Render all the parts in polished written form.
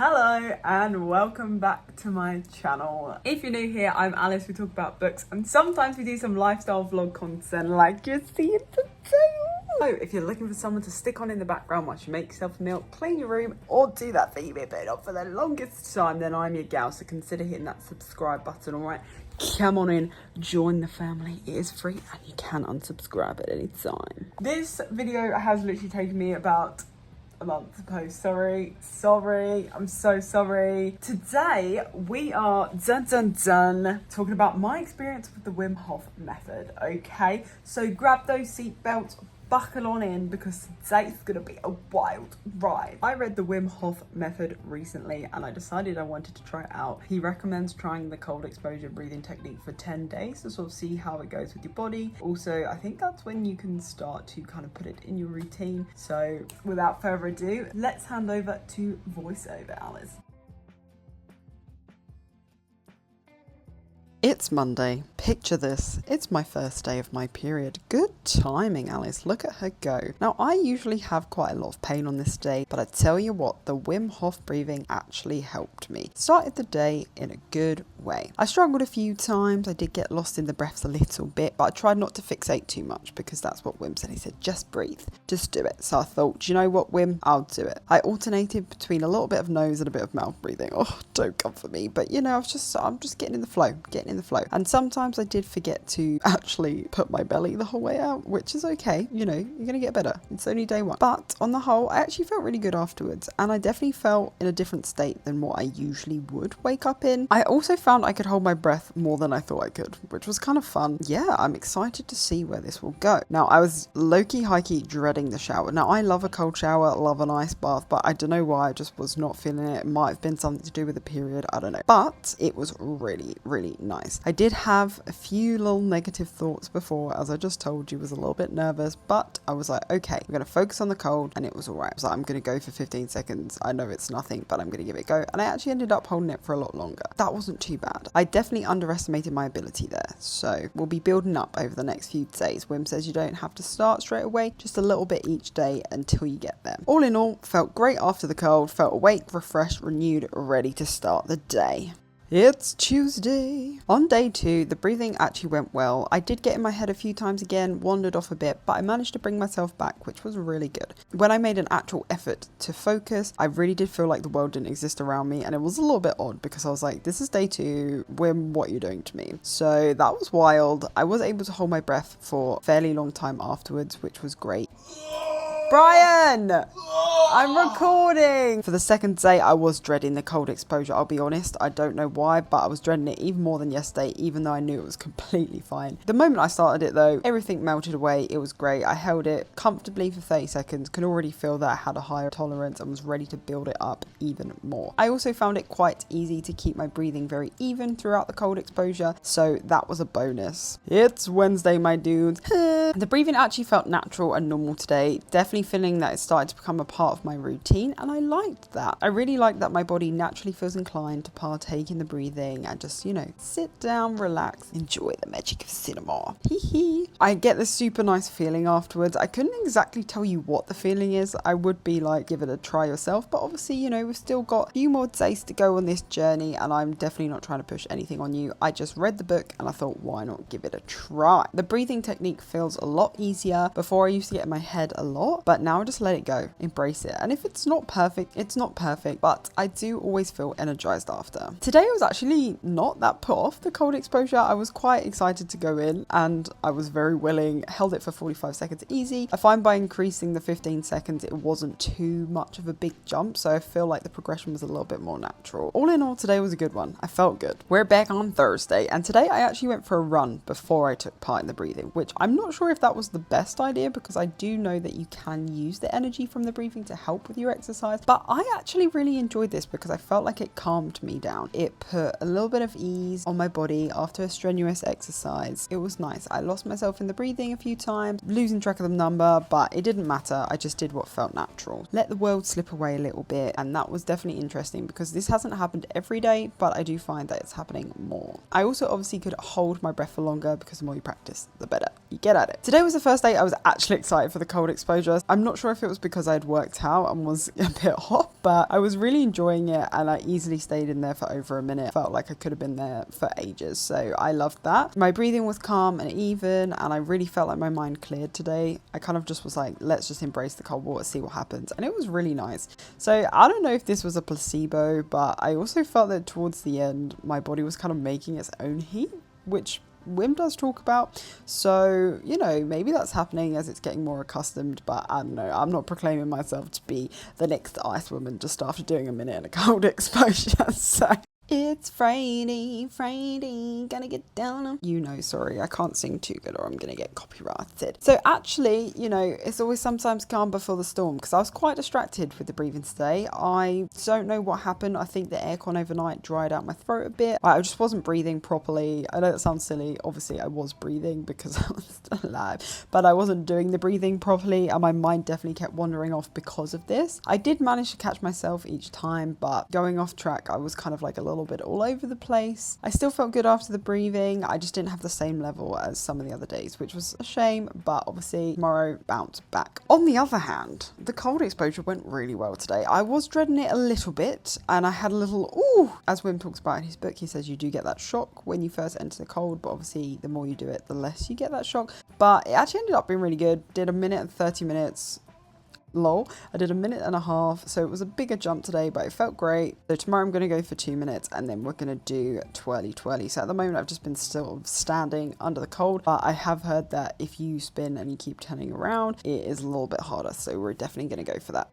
Hello and welcome back to my channel. If you're new here, I'm Alice. We talk about books and sometimes we do some lifestyle vlog content like you're seeing today. So if you're looking for someone to stick on in the background while you make yourself a meal, clean your room, or do that thing you've been putting off for the longest time, then I'm your gal. So consider hitting that subscribe button, alright? Come on in, join the family. It is free and you can unsubscribe at any time. This video has literally taken me about a month to post. Sorry, I'm so sorry. Today we are talking about my experience with the Wim Hof Method. Okay, so grab those seat belts, buckle on in, because today's gonna be a wild ride. I read the Wim Hof Method recently and I decided I wanted to try it out. He recommends trying the cold exposure breathing technique for 10 days to sort of see how it goes with your body. Also, I think that's when you can start to kind of put it in your routine. So without further ado, let's hand over to voiceover Alice. It's Monday. Picture this. It's my first day of my period. Good timing, Alice. Look at her go. Now, I usually have quite a lot of pain on this day, but I tell you what, the Wim Hof breathing actually helped me. Started the day in a good way. I struggled a few times. I did get lost in the breaths a little bit, but I tried not to fixate too much because that's what Wim said. He said, just breathe. Just do it. So I thought, do you know what, Wim? I'll do it. I alternated between a little bit of nose and a bit of mouth breathing. Oh, don't come for me. But you know, I'm just getting in the flow, And sometimes I did forget to actually put my belly the whole way out, which is okay. You know, you're going to get better. It's only day one. But on the whole, I actually felt really good afterwards. And I definitely felt in a different state than what I usually would wake up in. I also found I could hold my breath more than I thought I could, which was kind of fun. Yeah, I'm excited to see where this will go. Now, I was low-key, high-key dreading the shower. Now, I love a cold shower, love an ice bath, but I don't know why. I just was not feeling it. It might have been something to do with the period. I don't know. But it was really, really nice. I did have a few little negative thoughts before, as I just told you, was a little bit nervous, but I was like, okay, we're going to focus on the cold, and it was all right. I was like, I'm going to go for 15 seconds. I know it's nothing, but I'm going to give it a go. And I actually ended up holding it for a lot longer. That wasn't too bad. I definitely underestimated my ability there. So we'll be building up over the next few days. Wim says you don't have to start straight away, just a little bit each day until you get there. All in all, felt great after the cold, felt awake, refreshed, renewed, ready to start the day. It's Tuesday. On day 2, the breathing actually went well. I did get in my head a few times again, wandered off a bit, but I managed to bring myself back, which was really good. When I made an actual effort to focus, I really did feel like the world didn't exist around me, and it was a little bit odd because I was like, this is day 2, Wim, what are you doing to me? So that was wild. I was able to hold my breath for a fairly long time afterwards, which was great. Brian! I'm recording! For the second day, I was dreading the cold exposure, I'll be honest. I don't know why, but I was dreading it even more than yesterday, even though I knew it was completely fine. The moment I started it though, everything melted away. It was great. I held it comfortably for 30 seconds, could already feel that I had a higher tolerance and was ready to build it up even more. I also found it quite easy to keep my breathing very even throughout the cold exposure, so that was a bonus. It's Wednesday, my dudes. The breathing actually felt natural and normal today. Definitely feeling that it started to become a part of my routine, and I liked that. I really like that my body naturally feels inclined to partake in the breathing and just, you know, sit down, relax, enjoy the magic of cinema. I get this super nice feeling afterwards. I couldn't exactly tell you what the feeling is. I would be like, give it a try yourself, but obviously, you know, we've still got a few more days to go on this journey, and I'm definitely not trying to push anything on you. I just read the book and I thought, why not give it a try? The breathing technique feels a lot easier. Before I used to get in my head a lot, but now I just let it go, embrace it. And if it's not perfect, it's not perfect, but I do always feel energized after. Today I was actually not that put off the cold exposure. I was quite excited to go in and I was very willing, held it for 45 seconds easy. I find by increasing the 15 seconds, it wasn't too much of a big jump, so I feel like the progression was a little bit more natural. All in all, today was a good one. I felt good. We're back on Thursday, and today I actually went for a run before I took part in the breathing, which I'm not sure if that was the best idea because I do know that you can use the energy from the breathing to help with your exercise, but I actually really enjoyed this because I felt like it calmed me down. It put a little bit of ease on my body after a strenuous exercise. It was nice. I lost myself in the breathing a few times, losing track of the number, but it didn't matter. I just did what felt natural. Let the world slip away a little bit, and that was definitely interesting because this hasn't happened every day, but I do find that it's happening more. I also obviously could hold my breath for longer because the more you practice, the better you get at it. Today was the first day I was actually excited for the cold exposure. I'm not sure if it was because I'd worked out and was a bit hot, but I was really enjoying it and I easily stayed in there for over a minute. Felt like I could have been there for ages, so I loved that. My breathing was calm and even, and I really felt like my mind cleared today. I kind of just was like, let's just embrace the cold water, see what happens, and it was really nice. So I don't know if this was a placebo, but I also felt that towards the end my body was kind of making its own heat, which Wim does talk about. So, you know, maybe that's happening as it's getting more accustomed, but I don't know. I'm not proclaiming myself to be the next ice woman just after doing a minute in a cold exposure. So it's Friday, gonna get down on... You know, sorry, I can't sing too good or I'm gonna get copyrighted. So actually, you know, it's always sometimes calm before the storm, because I was quite distracted with the breathing today. I don't know what happened. I think the aircon overnight dried out my throat a bit. I just wasn't breathing properly. I know that sounds silly. Obviously, I was breathing because I was still alive, but I wasn't doing the breathing properly and my mind definitely kept wandering off because of this. I did manage to catch myself each time, but going off track, I was kind of like a little bit all over the place. I still felt good after the breathing. I just didn't have the same level as some of the other days, which was a shame, but obviously tomorrow bounce back. On the other hand, the cold exposure went really well today. I was dreading it a little bit and I had a little, ooh, as Wim talks about in his book, he says you do get that shock when you first enter the cold, but obviously the more you do it, the less you get that shock. But it actually ended up being really good. Did a minute and 30 minutes. Lol. I did a minute and a half, so it was a bigger jump today, but it felt great. So tomorrow I'm going to go for 2 minutes and then we're going to do twirly. So at the moment I've just been still standing under the cold, but I have heard that if you spin and you keep turning around, it is a little bit harder, so we're definitely going to go for that.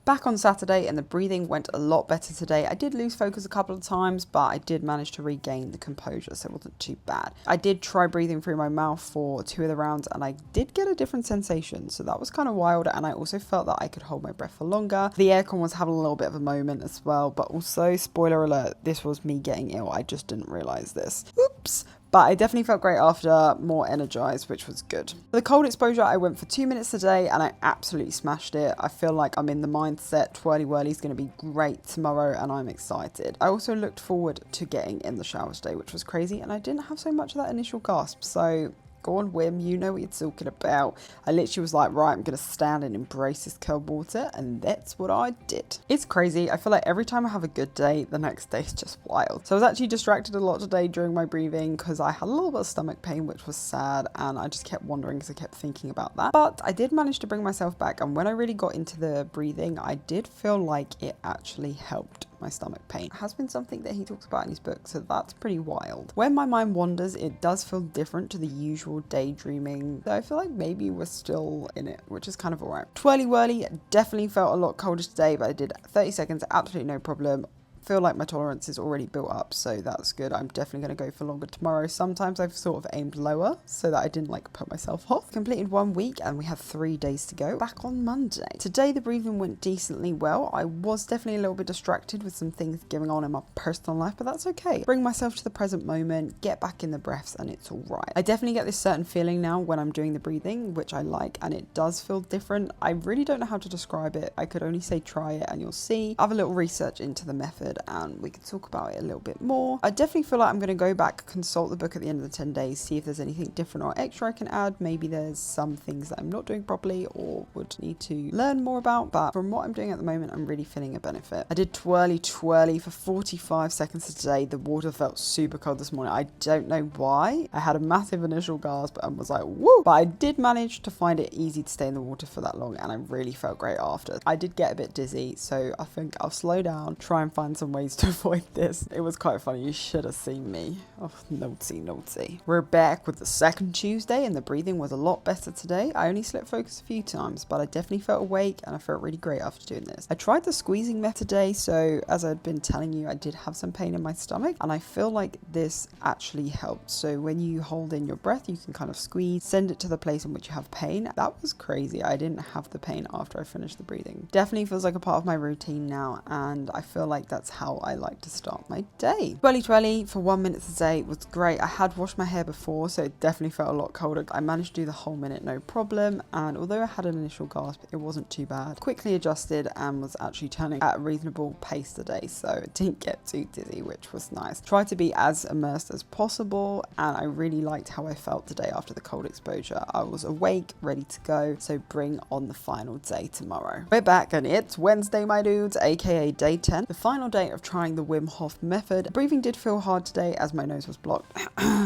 Back on Saturday and the breathing went a lot better today. I did lose focus a couple of times, but I did manage to regain the composure, so it wasn't too bad. I did try breathing through my mouth for 2 of the rounds and I did get a different sensation, so that was kind of wild, and I also felt that I could hold my breath for longer. The aircon was having a little bit of a moment as well, but also, spoiler alert, this was me getting ill. I just didn't realise this. Oops. But I definitely felt great after, more energized, which was good. For the cold exposure, I went for 2 minutes today and I absolutely smashed it. I feel like I'm in the mindset twirly whirly is going to be great tomorrow and I'm excited. I also looked forward to getting in the shower today, which was crazy, and I didn't have so much of that initial gasp. So go on, Wim, you know what you're talking about. I literally was like, right, I'm going to stand and embrace this cold water, and that's what I did. It's crazy. I feel like every time I have a good day, the next day is just wild. So I was actually distracted a lot today during my breathing because I had a little bit of stomach pain, which was sad, and I just kept wondering because I kept thinking about that. But I did manage to bring myself back, and when I really got into the breathing, I did feel like it actually helped my stomach pain. It has been something that he talks about in his book, so that's pretty wild. When my mind wanders, it does feel different to the usual daydreaming, so I feel like maybe we're still in it, which is kind of alright. Twirly whirly definitely felt a lot colder today, but I did 30 seconds, absolutely no problem. Feel like my tolerance is already built up, so that's good. I'm definitely going to go for longer tomorrow. Sometimes I've sort of aimed lower so that I didn't like put myself off. Completed 1 week and we have 3 days to go. Back on Monday. Today the breathing went decently well. I was definitely a little bit distracted with some things going on in my personal life, but that's okay. Bring myself to the present moment, get back in the breaths, and it's all right. I definitely get this certain feeling now when I'm doing the breathing, which I like, and it does feel different. I really don't know how to describe it. I could only say try it and you'll see. I have a little research into the method and we can talk about it a little bit more. I definitely feel like I'm going to go back, consult the book at the end of the 10 days, see if there's anything different or extra I can add. Maybe there's some things that I'm not doing properly or would need to learn more about, but from what I'm doing at the moment, I'm really feeling a benefit. I did twirly for 45 seconds today. The water felt super cold this morning. I don't know why. I had a massive initial gasp and was like, woo! But I did manage to find it easy to stay in the water for that long, and I really felt great after. I did get a bit dizzy, so I think I'll slow down, try and find some ways to avoid this. It was quite funny. You should have seen me. Oh, naughty. We're back with the second Tuesday and the breathing was a lot better today. I only slipped focus a few times, but I definitely felt awake and I felt really great after doing this. I tried the squeezing method today, so as I'd been telling you, I did have some pain in my stomach and I feel like this actually helped. So when you hold in your breath, you can kind of squeeze, send it to the place in which you have pain. That was crazy. I didn't have the pain after I finished the breathing. Definitely feels like a part of my routine now, and I feel like that's how I like to start my day. Twirly for 1 minute a day was great. I had washed my hair before, so it definitely felt a lot colder. I managed to do the whole minute no problem, and although I had an initial gasp, it wasn't too bad. Quickly adjusted and was actually turning at a reasonable pace today, so it didn't get too dizzy, which was nice. Tried to be as immersed as possible, and I really liked how I felt today after the cold exposure. I was awake, ready to go, so bring on the final day tomorrow. We're back and it's Wednesday, my dudes, aka day 10, the final day of trying the Wim Hof method. Breathing did feel hard today as my nose was blocked.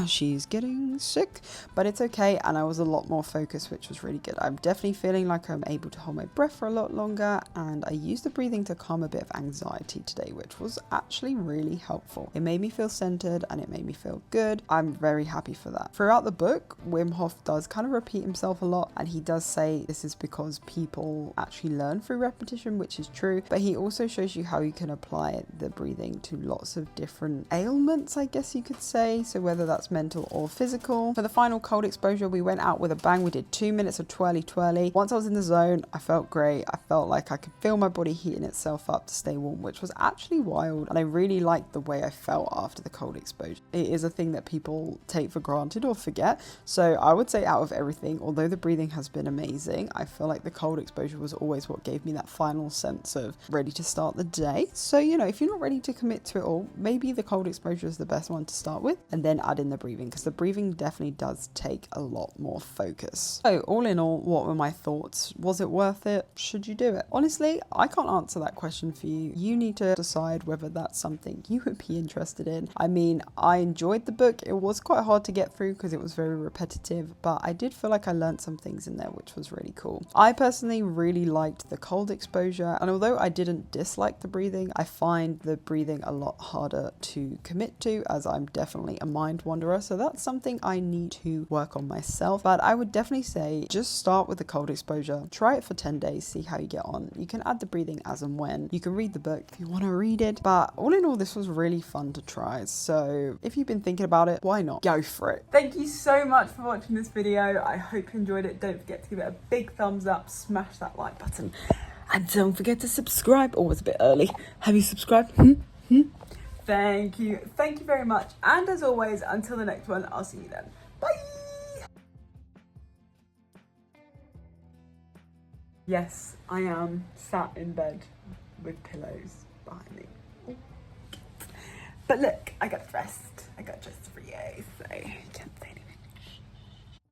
She's getting sick, but it's okay, and I was a lot more focused, which was really good. I'm definitely feeling like I'm able to hold my breath for a lot longer, and I used the breathing to calm a bit of anxiety today, which was actually really helpful. It made me feel centered and it made me feel good. I'm very happy for that. Throughout the book, Wim Hof does kind of repeat himself a lot, and he does say this is because people actually learn through repetition, which is true, but he also shows you how you can apply the breathing to lots of different ailments, I guess you could say, so whether that's mental or physical. For the final cold exposure, we went out with a bang. We did 2 minutes of twirly. Once I was in the zone, I felt great. I felt like I could feel my body heating itself up to stay warm, which was actually wild, and I really liked the way I felt after the cold exposure. It is a thing that people take for granted or forget, so I would say out of everything, although the breathing has been amazing, I feel like the cold exposure was always what gave me that final sense of ready to start the day. So, you know, if you're not ready to commit to it all, maybe the cold exposure is the best one to start with, and then add in the breathing, because the breathing definitely does take a lot more focus. So all in all, what were my thoughts? Was it worth it? Should you do it? Honestly, I can't answer that question for you. You need to decide whether that's something you would be interested in. I mean, I enjoyed the book. It was quite hard to get through because it was very repetitive, but I did feel like I learned some things in there, which was really cool. I personally really liked the cold exposure, and although I didn't dislike the breathing, I find the breathing a lot harder to commit to, as I'm definitely a mind wanderer, so that's something I need to work on myself. But I would definitely say just start with the cold exposure, try it for 10 days, see how you get on. You can add the breathing as and when. You can read the book if you want to read it, but all in all, this was really fun to try, so if you've been thinking about it, why not? Go for it. Thank you so much for watching this video. I hope you enjoyed it. Don't forget to give it a big thumbs up, smash that like button, and don't forget to subscribe. Oh, it's a bit early. Have you subscribed? Thank you very much, and as always, until the next one, I'll see you then. Bye. Yes, I am sat in bed with pillows behind me. But look, I got dressed for you, so you can't say